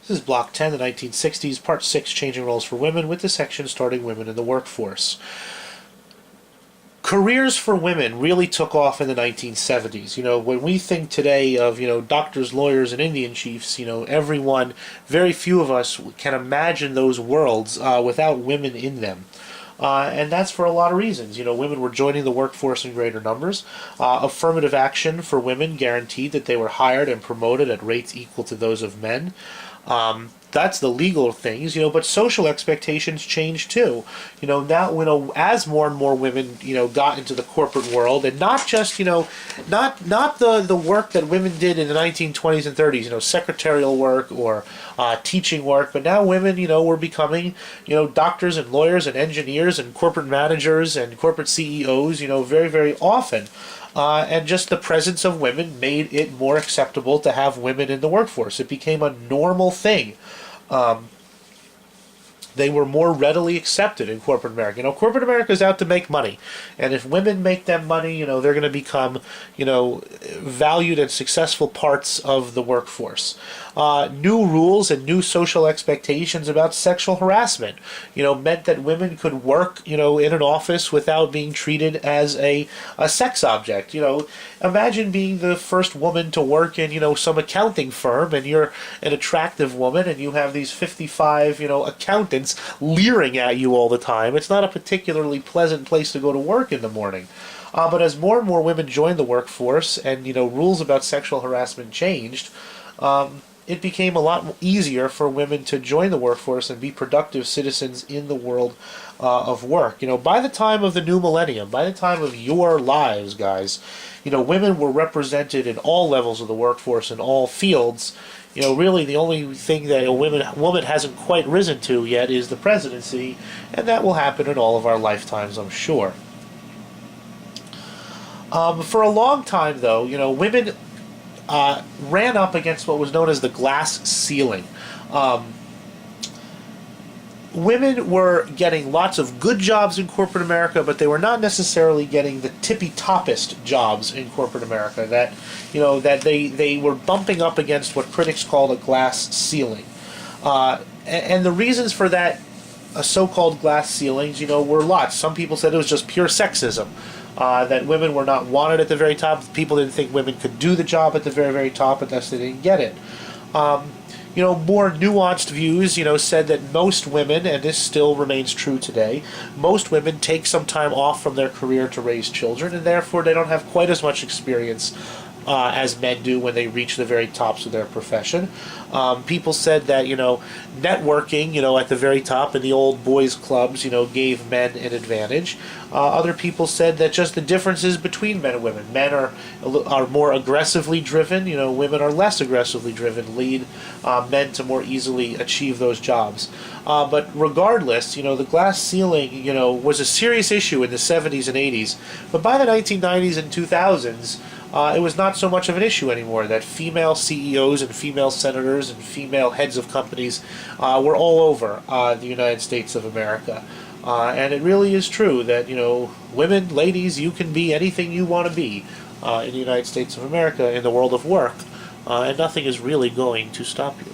This is Block 10, the 1960s, Part 6, Changing Roles for Women, with the section starting Women in the Workforce. Careers for women really took off in the 1970s. When we think today of, doctors, lawyers, and Indian chiefs, everyone, very few of us can imagine those worlds without women in them. And that's for a lot of reasons. Women were joining the workforce in greater numbers. Affirmative action for women guaranteed that they were hired and promoted at rates equal to those of men. That's the legal things, but social expectations changed too. Now, as more and more women, got into the corporate world, and not just, not the work that women did in the 1920s and 30s, secretarial work or teaching work, but now women, were becoming, doctors and lawyers and engineers and corporate managers and corporate CEOs, very, very often. And just the presence of women made it more acceptable to have women in the workforce. It became a normal thing. They were more readily accepted in corporate America. Corporate America is out to make money. And if women make them money, they're going to become, valued and successful parts of the workforce. New rules and new social expectations about sexual harassment, meant that women could work, in an office without being treated as a sex object. Imagine being the first woman to work in, some accounting firm, and you're an attractive woman, and you have these 55, accountants leering at you all the time. It's not a particularly pleasant place to go to work in the morning. But as more and more women joined the workforce and, rules about sexual harassment changed, it became a lot easier for women to join the workforce and be productive citizens in the world of work. By the time of the new millennium, by the time of your lives, guys, women were represented in all levels of the workforce in all fields. Really the only thing that a woman hasn't quite risen to yet is the presidency, and that will happen in all of our lifetimes, I'm sure. For a long time, though, women ran up against what was known as the glass ceiling. Women were getting lots of good jobs in corporate America, but they were not necessarily getting the tippy-toppest jobs in corporate America. That they were bumping up against what critics called a glass ceiling. And the reasons for that so-called glass ceilings, were lots. Some people said it was just pure sexism. That women were not wanted at the very top. People didn't think women could do the job at the very, very top, and thus they didn't get it. More nuanced views, said that most women, and this still remains true today, most women take some time off from their career to raise children, and therefore they don't have quite as much experience as men do when they reach the very tops of their profession. People said that, networking, at the very top in the old boys' clubs, gave men an advantage. Other people said that just the differences between men and women. Men are more aggressively driven, women are less aggressively driven, lead men to more easily achieve those jobs. But regardless, the glass ceiling, was a serious issue in the 70s and 80s. But by the 1990s and 2000s, it was not so much of an issue anymore, that female CEOs and female senators and female heads of companies were all over the United States of America. And it really is true that, women, ladies, you can be anything you want to be in the United States of America in the world of work, and nothing is really going to stop you.